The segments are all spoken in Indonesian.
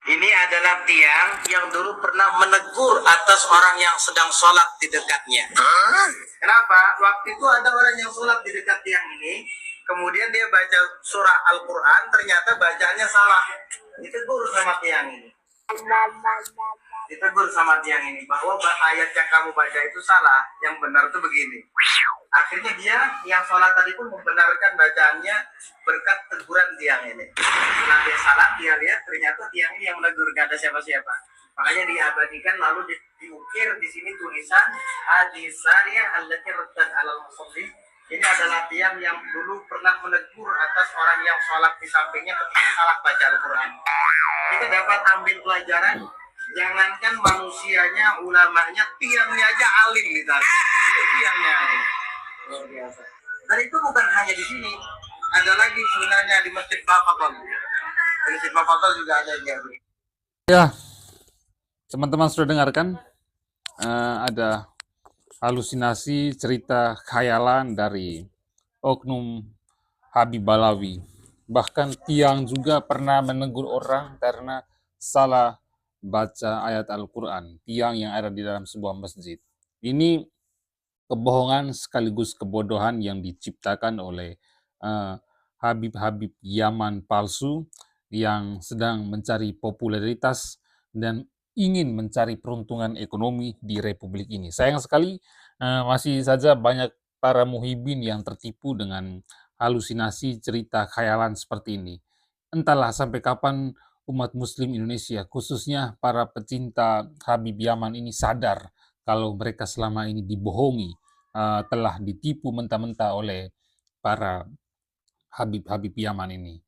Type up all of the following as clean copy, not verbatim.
Ini adalah tiang yang dulu pernah menegur atas orang yang sedang sholat di dekatnya. Kenapa? Waktu itu ada orang yang sholat di dekat tiang ini, kemudian dia baca surah Al-Quran, ternyata bacaannya salah. Ditegur sama tiang ini. Ditegur sama tiang ini bahwa ayat yang kamu baca itu salah, yang benar itu begini. Akhirnya dia yang sholat tadi pun membenarkan bacaannya berkat teguran tiang ini. Setelah dia salah, dia lihat ternyata tiang ini yang menegur, gak ada siapa-siapa. Makanya diabadikan lalu diukir di sini tulisan hadisariyah allati raddat alal musalli. Ini adalah tiang yang dulu pernah menegur atas orang yang sholat di sampingnya ketika salah baca Al-Quran. Kita dapat ambil pelajaran, jangankan manusianya, ulamanya, tiangnya aja alim nih tadi. Tiangnya alim. Luar biasa. Dan itu bukan hanya di sini. Ada lagi sebenarnya di Masjid Bafatol. Di Masjid Bafatol juga ada dia. Ya, teman-teman sudah dengarkan ada halusinasi cerita khayalan dari oknum Habib Balawi. Bahkan tiang juga pernah menegur orang karena salah baca ayat Al-Quran. Tiang yang ada di dalam sebuah masjid. Ini kebohongan sekaligus kebodohan yang diciptakan oleh Habib-Habib Yaman palsu yang sedang mencari popularitas dan ingin mencari peruntungan ekonomi di Republik ini. Sayang sekali masih saja banyak para muhibin yang tertipu dengan halusinasi cerita khayalan seperti ini. Entahlah sampai kapan umat muslim Indonesia, khususnya para pecinta Habib Yaman ini sadar kalau mereka selama ini dibohongi, telah ditipu mentah-mentah oleh para Habib-Habib Yaman ini.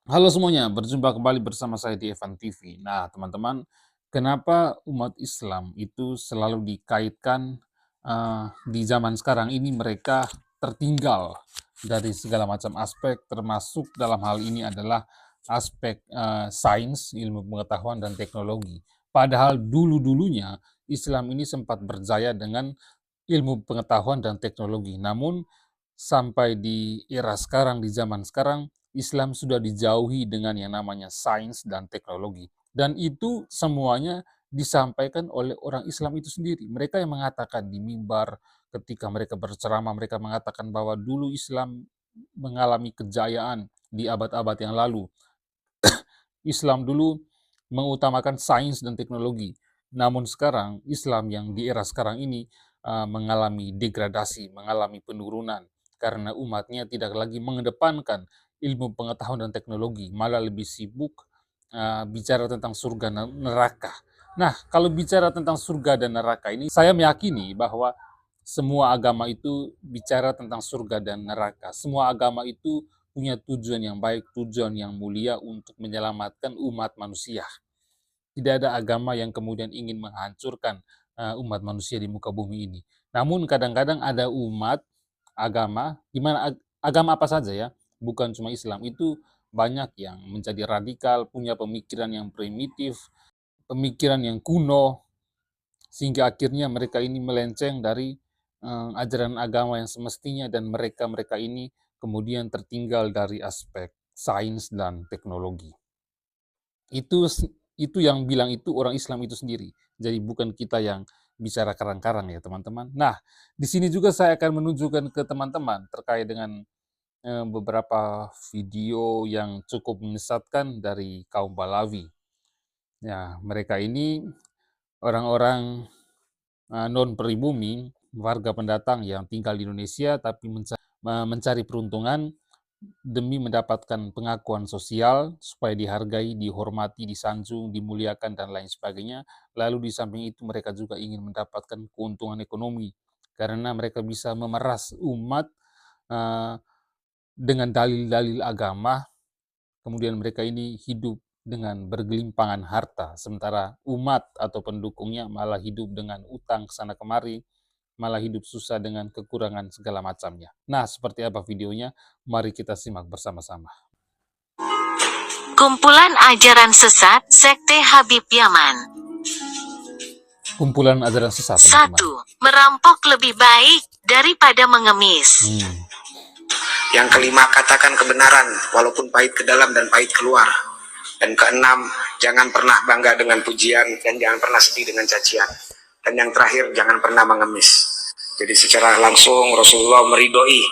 Halo semuanya, berjumpa kembali bersama saya di Evan TV. Nah teman-teman, kenapa umat Islam itu selalu dikaitkan di zaman sekarang ini mereka tertinggal dari segala macam aspek, termasuk dalam hal ini adalah aspek sains, ilmu pengetahuan, dan teknologi. Padahal dulu-dulunya Islam ini sempat berjaya dengan ilmu pengetahuan dan teknologi. Namun sampai di era sekarang, di zaman sekarang, Islam sudah dijauhi dengan yang namanya sains dan teknologi. Dan itu semuanya disampaikan oleh orang Islam itu sendiri. Mereka yang mengatakan di mimbar ketika mereka berceramah, mereka mengatakan bahwa dulu Islam mengalami kejayaan di abad-abad yang lalu. Islam dulu mengutamakan sains dan teknologi. Namun sekarang, Islam yang di era sekarang ini mengalami degradasi, mengalami penurunan. Karena umatnya tidak lagi mengedepankan ilmu pengetahuan dan teknologi, malah lebih sibuk bicara tentang surga dan neraka. Nah, kalau bicara tentang surga dan neraka ini, saya meyakini bahwa semua agama itu bicara tentang surga dan neraka. Semua agama itu punya tujuan yang baik, tujuan yang mulia untuk menyelamatkan umat manusia. Tidak ada agama yang kemudian ingin menghancurkan umat manusia di muka bumi ini. Namun kadang-kadang ada umat agama, dimana agama apa saja ya, bukan cuma Islam, itu banyak yang menjadi radikal, punya pemikiran yang primitif, pemikiran yang kuno, sehingga akhirnya mereka ini melenceng dari ajaran agama yang semestinya, dan mereka ini kemudian tertinggal dari aspek sains dan teknologi. Itu yang bilang itu orang Islam itu sendiri. Jadi bukan kita yang bicara karang-karang ya teman-teman. Nah, di sini juga saya akan menunjukkan ke teman-teman terkait dengan beberapa video yang cukup menyesatkan dari kaum Balawi. Ya, mereka ini orang-orang non-pribumi, warga pendatang yang tinggal di Indonesia tapi mencari peruntungan demi mendapatkan pengakuan sosial supaya dihargai, dihormati, disanjung, dimuliakan, dan lain sebagainya. Lalu di samping itu mereka juga ingin mendapatkan keuntungan ekonomi karena mereka bisa memeras umat dengan dalil-dalil agama. Kemudian mereka ini hidup dengan bergelimpangan harta, sementara umat atau pendukungnya malah hidup dengan utang kesana kemari, malah hidup susah dengan kekurangan segala macamnya. Nah, seperti apa videonya? Mari kita simak bersama-sama. Kumpulan ajaran sesat sekte Habib Yaman. Kumpulan ajaran sesat, 1. Merampok lebih baik daripada mengemis. Yang kelima, katakan kebenaran walaupun pahit ke dalam dan pahit keluar. Dan keenam, Jangan pernah bangga dengan pujian dan jangan pernah sedih dengan cacian. Dan yang terakhir, jangan pernah mengemis. Jadi secara langsung Rasulullah meridhoi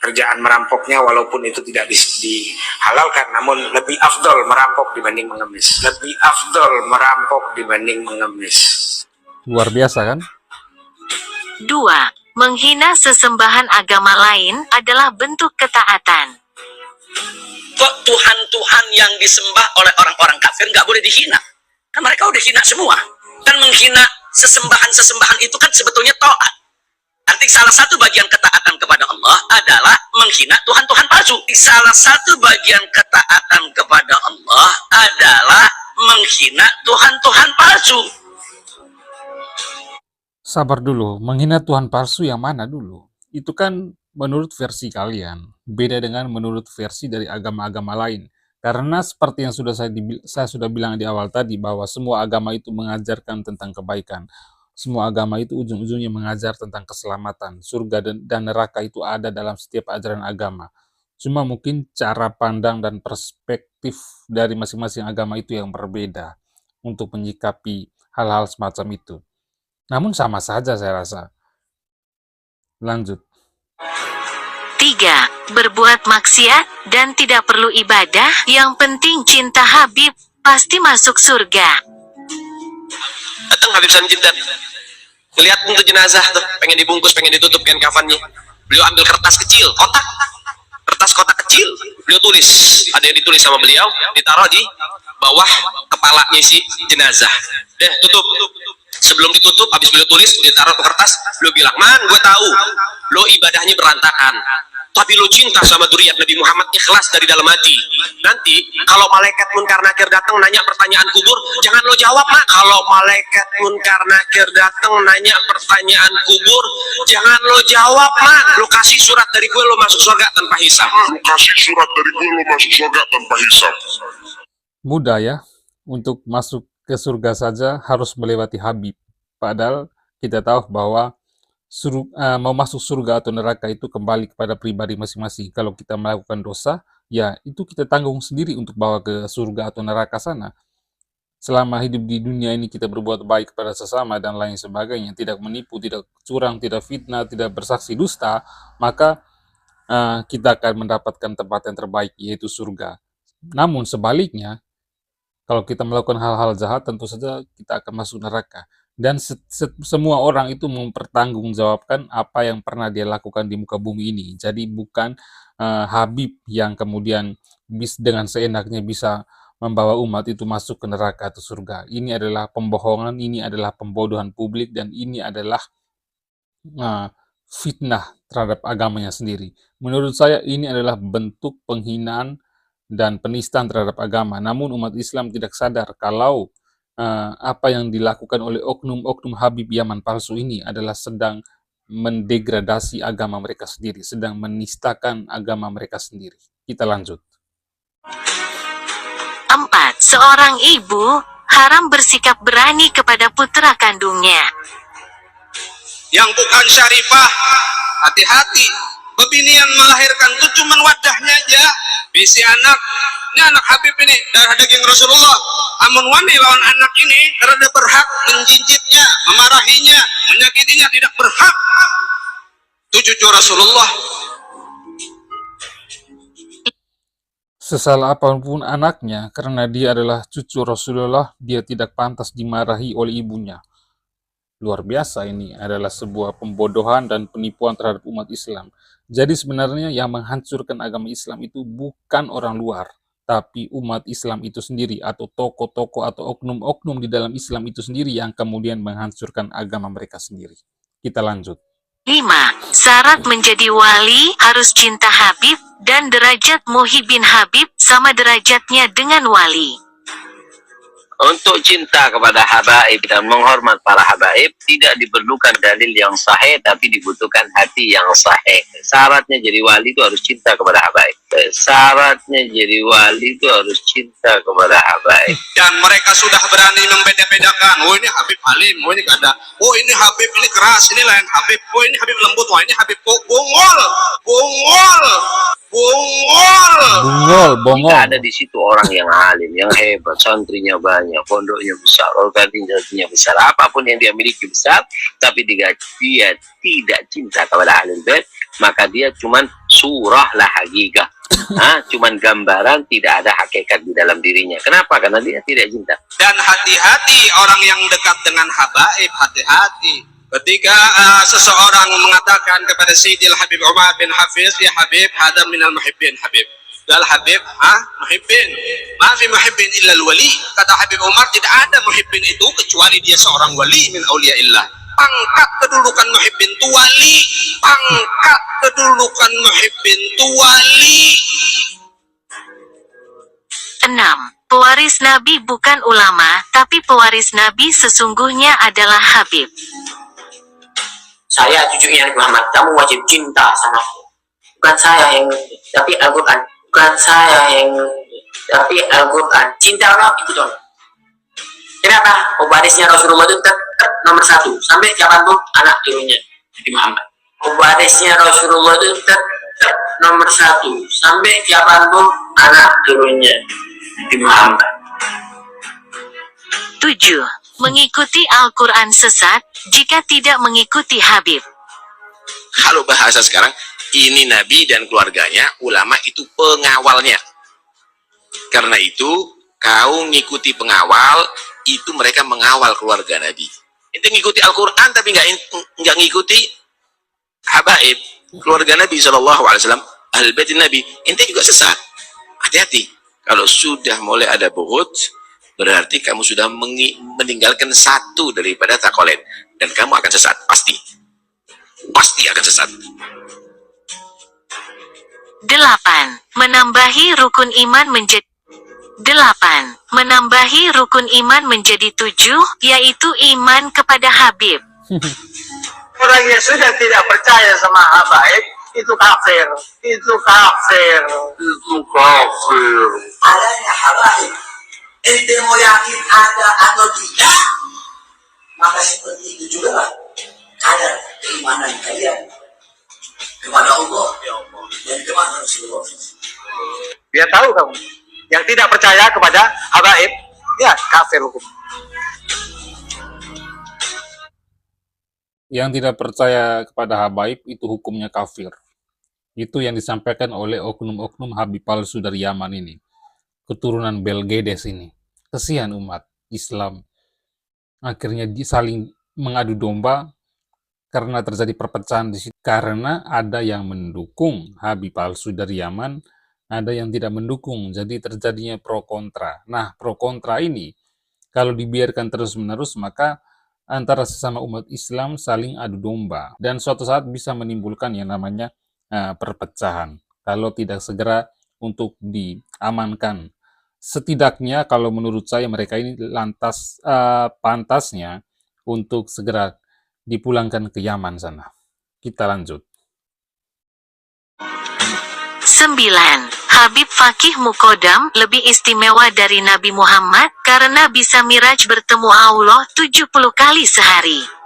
kerjaan merampoknya, walaupun itu tidak dihalalkan, namun lebih afdol merampok dibanding mengemis. Lebih afdol merampok dibanding mengemis. Luar biasa kan? 2. Menghina sesembahan agama lain adalah bentuk ketaatan. Kok Tuhan-Tuhan yang disembah oleh orang-orang kafir nggak boleh dihina? Kan mereka udah hina semua. Dan menghina sesembahan-sesembahan itu kan sebetulnya taat. Arti salah satu bagian ketaatan kepada Allah adalah menghina Tuhan-Tuhan palsu. Salah satu bagian ketaatan kepada Allah adalah menghina Tuhan-Tuhan palsu. Sabar dulu, menghina Tuhan palsu yang mana dulu? Itu kan menurut versi kalian, beda dengan menurut versi dari agama-agama lain. Karena seperti yang saya sudah bilang di awal tadi, bahwa semua agama itu mengajarkan tentang kebaikan. Semua agama itu ujung-ujungnya mengajar tentang keselamatan. Surga dan neraka itu ada dalam setiap ajaran agama. Cuma mungkin cara pandang dan perspektif dari masing-masing agama itu yang berbeda untuk menyikapi hal-hal semacam itu. Namun sama saja saya rasa. Lanjut. 3. Berbuat maksiat dan tidak perlu ibadah, yang penting cinta Habib, pasti masuk surga. Datang Habib Sanjindan, ngeliat untuk jenazah tuh, pengen dibungkus, pengen ditutup kain kafannya. Beliau ambil kertas kecil, kertas kotak kecil, beliau tulis, ada yang ditulis sama beliau, ditaruh di bawah kepalanya si jenazah. Tutup. Sebelum ditutup, habis beliau tulis, ditaruh ke kertas, beliau bilang, "Man, gue tahu lo ibadahnya berantakan, tapi lo cinta sama dzurriyyat Nabi Muhammad, ikhlas dari dalam hati. Nanti kalau malaikat munkar nakir datang nanya pertanyaan kubur, jangan lo jawab, Mak. Kalau malaikat munkar nakir datang nanya pertanyaan kubur, jangan lo jawab, Mak. Lo kasih surat dari gue, lo masuk surga tanpa hisab." Lu kasih surat dari gue, lu masuk surga tanpa hisab. Mudah ya, untuk masuk ke surga saja harus melewati Habib. Padahal kita tahu bahwa mau masuk surga atau neraka itu kembali kepada pribadi masing-masing. Kalau kita melakukan dosa, ya itu kita tanggung sendiri untuk bawa ke surga atau neraka sana. Selama hidup di dunia ini kita berbuat baik kepada sesama dan lain sebagainya, tidak menipu, tidak curang, tidak fitnah, tidak bersaksi dusta, maka kita akan mendapatkan tempat yang terbaik, yaitu surga. Namun sebaliknya, kalau kita melakukan hal-hal jahat, tentu saja kita akan masuk neraka. Dan semua orang itu mempertanggungjawabkan apa yang pernah dia lakukan di muka bumi ini. Jadi bukan Habib yang kemudian dengan seenaknya bisa membawa umat itu masuk ke neraka atau surga. Ini adalah pembohongan, ini adalah pembodohan publik, dan ini adalah fitnah terhadap agamanya sendiri. Menurut saya ini adalah bentuk penghinaan dan penistaan terhadap agama. Namun umat Islam tidak sadar kalau apa yang dilakukan oleh oknum-oknum Habib Yaman palsu ini adalah sedang mendegradasi agama mereka sendiri, sedang menistakan agama mereka sendiri. Kita lanjut. 4. Seorang ibu haram bersikap berani kepada putra kandungnya. Yang bukan syarifah, hati-hati. Bebinian melahirkan itu cuma wadahnya aja. Bisi anak, ini anak Habib ini, darah daging Rasulullah. Amun wani lawan anak ini, karena berhak menjinjitnya, memarahinya, menyakitinya, tidak berhak. Itu cucu Rasulullah. Sesalah apapun anaknya, karena dia adalah cucu Rasulullah, dia tidak pantas dimarahi oleh ibunya. Luar biasa, ini adalah sebuah pembodohan dan penipuan terhadap umat Islam. Jadi sebenarnya yang menghancurkan agama Islam itu bukan orang luar, tapi umat Islam itu sendiri, atau tokoh-tokoh atau oknum-oknum di dalam Islam itu sendiri yang kemudian menghancurkan agama mereka sendiri. Kita lanjut. 5. Syarat menjadi wali harus cinta Habib, dan derajat Muhyiddin Habib sama derajatnya dengan wali. Untuk cinta kepada habaib dan menghormat para habaib tidak diperlukan dalil yang sahih, tapi dibutuhkan hati yang sahih. Syaratnya jadi wali itu harus cinta kepada habaib. Syaratnya jadi wali itu harus cinta kepada habaib. Dan mereka sudah berani membeda-bedakan. Oh ini Habib alim, oh ini kada. Oh ini Habib ini keras, ini lain Habib. Oh ini Habib lembut, wah ini Habib bungol. Bungol. Bungol, bongol. Jika ada di situ orang yang alim, yang hebat, santrinya banyak, pondoknya besar, organisasinya besar, apapun yang dia miliki besar, tapi dia tidak cinta kepada ahlul bait, maka dia cuman surah lah hakikah. Cuman gambaran, tidak ada hakikat di dalam dirinya. Kenapa? Karena dia tidak cinta. Dan hati-hati orang yang dekat dengan habaib, hati-hati. Ketika seseorang mengatakan kepada Sayyidil Habib Umar bin Hafiz, ya Habib, hadam minal muhibbin Habib. Dal Habib, muhibbin. Ma fi muhibbin illa wali. Kata Habib Umar, tidak ada muhibbin itu kecuali dia seorang wali min auliyaillah. Pangkat kedudukan muhibbin itu wali. Pangkat kedudukan muhibbin itu wali. 6. Pewaris Nabi bukan ulama, tapi pewaris Nabi sesungguhnya adalah Habib. Saya cucunya Nabi Muhammad, kamu wajib cinta sama aku. Bukan saya yang, tapi Al-Quran. Bukan saya yang, tapi Al-Quran. Cinta Allah itu dong. Kenapa? Pewarisnya Rasulullah itu tetap nomor 1 sampai kapanpun anak turunnya Nabi Muhammad. Pewarisnya Rasulullah itu tetap nomor 1 sampai kapanpun anak turunnya Nabi Muhammad. 7. Mengikuti Al-Quran sesat, jika tidak mengikuti Habib. Kalau bahasa sekarang, ini Nabi dan keluarganya, ulama itu pengawalnya. Karena itu, kau ngikuti pengawal, itu mereka mengawal keluarga Nabi. Itu ngikuti Al-Quran tapi nggak ngikuti habaib, keluarga Nabi SAW, Ahlul Bait Nabi, ente juga sesat. Hati-hati, kalau sudah mulai ada buhut, berarti kamu sudah meninggalkan satu daripada takolen, dan kamu akan sesat, pasti akan sesat. 8. Menambahi rukun iman menjadi 7, yaitu iman kepada Habib. Orang yang sudah tidak percaya sama habaib itu kafir. Adanya habaib, ente mau yakin ada atau tidak, maka seperti itu juga ada keimanan kalian kepada Allah dan kepada Rasulullah. Biar tahu kamu, yang tidak percaya kepada habaib, ya kafir hukum. Yang tidak percaya kepada habaib itu hukumnya kafir. Itu yang disampaikan oleh oknum-oknum Habib palsu dari Yaman ini. Keturunan Belgedes ini. Kesian umat Islam. Akhirnya saling mengadu domba karena terjadi perpecahan di situ. Karena ada yang mendukung Habib palsu dari Yaman, ada yang tidak mendukung. Jadi terjadinya pro kontra. Nah, pro kontra ini kalau dibiarkan terus-menerus, maka antara sesama umat Islam saling adu domba. Dan suatu saat bisa menimbulkan yang namanya perpecahan. Kalau tidak segera untuk diamankan. Setidaknya kalau menurut saya mereka ini pantasnya untuk segera dipulangkan ke Yaman sana. Kita lanjut. 9. Habib Fakih Mukodam lebih istimewa dari Nabi Muhammad karena bisa miraj bertemu Allah 70 kali sehari.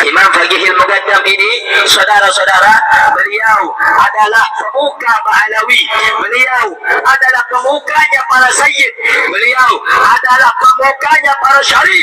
Imam Fakihil Muqaddam ini, saudara-saudara, beliau adalah pemuka Ba'alawi, beliau adalah pemukanya para sayyid, beliau adalah pemukanya para syarif.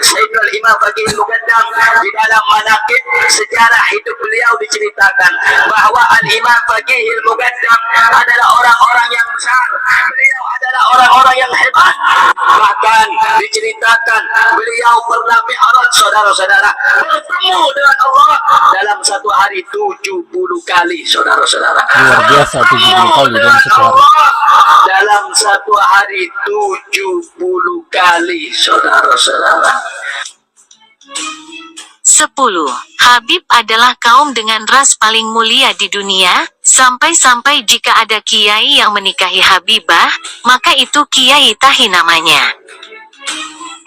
Sayyidul Imam Fakihil Muqaddam di dalam manaqib sejarah hidup beliau diceritakan bahwa Al-Imam Fakihil Muqaddam adalah orang-orang yang besar, beliau adalah orang-orang yang hebat. Bahkan diceritakan beliau pernah mi'raj, saudara-saudara, bertemu dengan Allah dalam satu hari 70 kali, saudara-saudara. Luar biasa 70 kali dalam satu hari. Dalam satu hari 70 kali, saudara-saudara. 10. Habib adalah kaum dengan ras paling mulia di dunia, sampai-sampai jika ada kiai yang menikahi Habibah, maka itu kiai tahi namanya.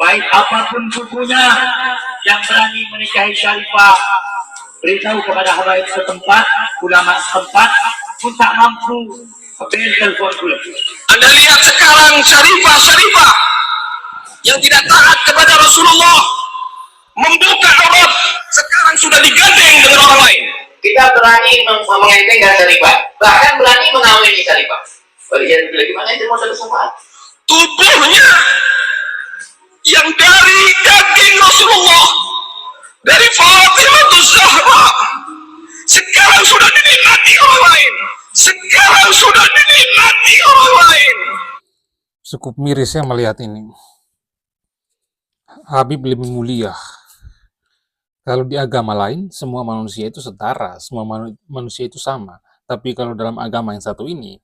Baik apapun sukunya yang berani menikahi Syarifah, beritahu kepada habaib setempat, ulama setempat, pun tak mampu beri telepon dulu. Anda lihat sekarang Syarifah yang tidak taat kepada Rasulullah, membuka aurat, sekarang sudah digandeng dengan orang lain. kita berani mengentengkan Syarifah, bahkan berani mengawini Syarifah. Bagaimana itu mau salah? Tubuhnya yang dari daging Rasulullah, dari Fatimah Zahra, sekarang sudah dinikmati orang lain. Sekarang sudah dinikmati orang lain. Cukup miris ya melihat ini. Habib lebih mulia. Kalau di agama lain, semua manusia itu setara, semua manusia itu sama. Tapi kalau dalam agama yang satu ini,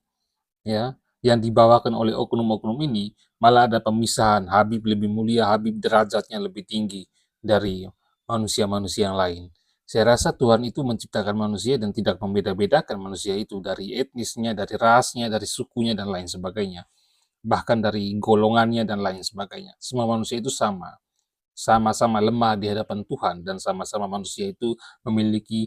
ya, yang dibawakan oleh oknum-oknum ini, malah ada pemisahan. Habib lebih mulia, Habib derajatnya lebih tinggi dari manusia-manusia yang lain. Saya rasa Tuhan itu menciptakan manusia dan tidak membeda-bedakan manusia itu dari etnisnya, dari rasnya, dari sukunya, dan lain sebagainya. Bahkan dari golongannya dan lain sebagainya. Semua manusia itu sama. Sama-sama lemah di hadapan Tuhan dan sama-sama manusia itu memiliki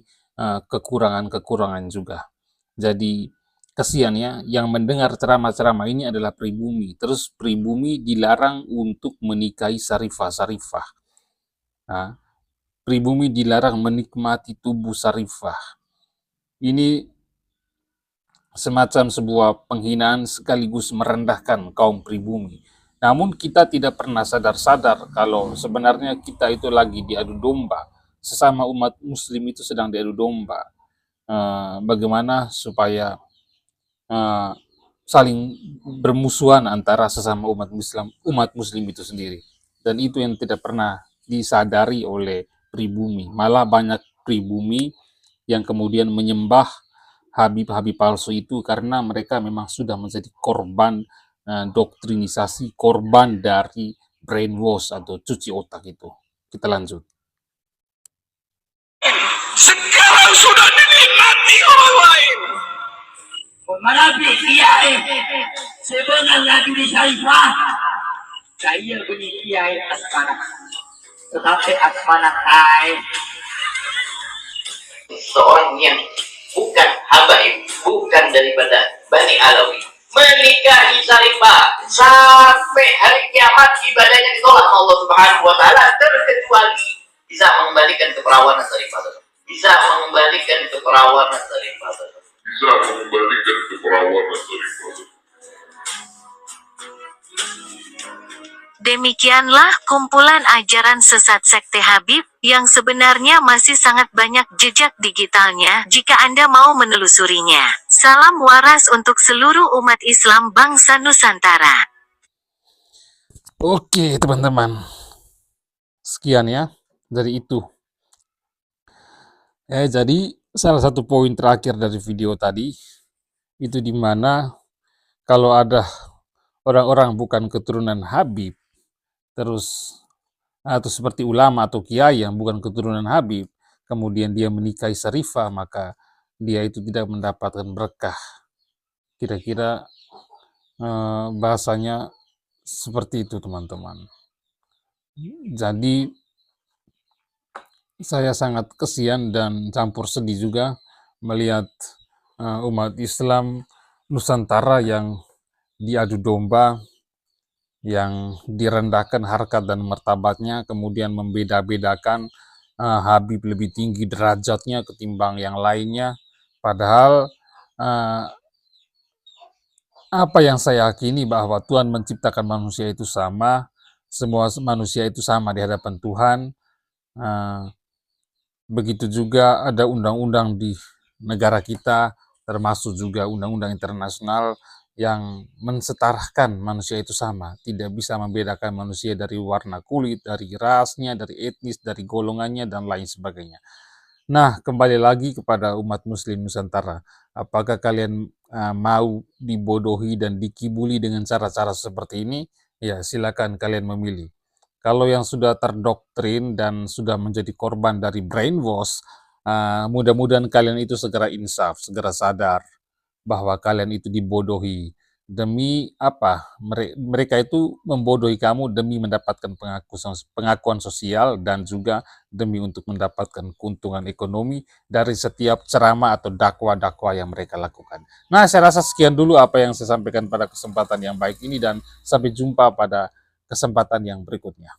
kekurangan-kekurangan juga. Jadi kasihan ya, yang mendengar ceramah-ceramah ini adalah pribumi. Terus pribumi dilarang untuk menikahi Syarifah-Syarifah. Nah, pribumi dilarang menikmati tubuh Syarifah. Ini semacam sebuah penghinaan sekaligus merendahkan kaum pribumi. Namun kita tidak pernah sadar-sadar kalau sebenarnya kita itu lagi diadu domba. Sesama umat muslim itu sedang diadu domba. Bagaimana supaya saling bermusuhan antara sesama umat muslim itu sendiri. Dan itu yang tidak pernah disadari oleh pribumi. Malah banyak pribumi yang kemudian menyembah Habib-Habib palsu itu karena mereka memang sudah menjadi korban doktrinisasi, korban dari brainwash atau cuci otak itu. Kita lanjut. Sekarang sudah dinikmati orang lain. Marabi kiai sebenarnya lagi di Syarifah. Saya bunyi kiai asmana. Tetapi asmana kai Seorang yang bukan habaib, bukan daripada Bani Alawi, menikahi Syarifah sampai hari kiamat ibadahnya ditolak Allah Subhanahu wa taala, terkecuali bisa mengembalikan keperawanan Syarifah, bisa mengembalikan keperawanan Syarifah. Demikianlah kumpulan ajaran sesat sekte Habib, yang sebenarnya masih sangat banyak jejak digitalnya jika Anda mau menelusurinya. Salam waras untuk seluruh umat Islam bangsa Nusantara. Oke teman-teman, sekian ya dari itu. Jadi salah satu poin terakhir dari video tadi, itu dimana kalau ada orang-orang bukan keturunan Habib, terus atau seperti ulama atau kiai yang bukan keturunan Habib, kemudian dia menikahi Syarifah, maka dia itu tidak mendapatkan berkah. Kira-kira bahasanya seperti itu teman-teman. Jadi saya sangat kesian dan campur sedih juga melihat umat Islam Nusantara yang diadu domba, yang direndahkan harkat dan martabatnya, kemudian membeda-bedakan Habib lebih tinggi derajatnya ketimbang yang lainnya. Padahal apa yang saya yakini bahwa Tuhan menciptakan manusia itu sama, semua manusia itu sama di hadapan Tuhan. Begitu juga ada undang-undang di negara kita, termasuk juga undang-undang internasional yang mensetarakan manusia itu sama, tidak bisa membedakan manusia dari warna kulit, dari rasnya, dari etnis, dari golongannya, dan lain sebagainya. Nah, kembali lagi kepada umat muslim Nusantara, apakah kalian mau dibodohi dan dikibuli dengan cara-cara seperti ini? Ya, silakan kalian memilih. Kalau yang sudah terdoktrin dan sudah menjadi korban dari brainwash, mudah-mudahan kalian itu segera insaf, segera sadar bahwa kalian itu dibodohi. Demi apa? Mereka itu membodohi kamu demi mendapatkan pengakuan sosial dan juga demi untuk mendapatkan keuntungan ekonomi dari setiap ceramah atau dakwah-dakwah yang mereka lakukan. Nah, saya rasa sekian dulu apa yang saya sampaikan pada kesempatan yang baik ini dan sampai jumpa pada kesempatan yang berikutnya.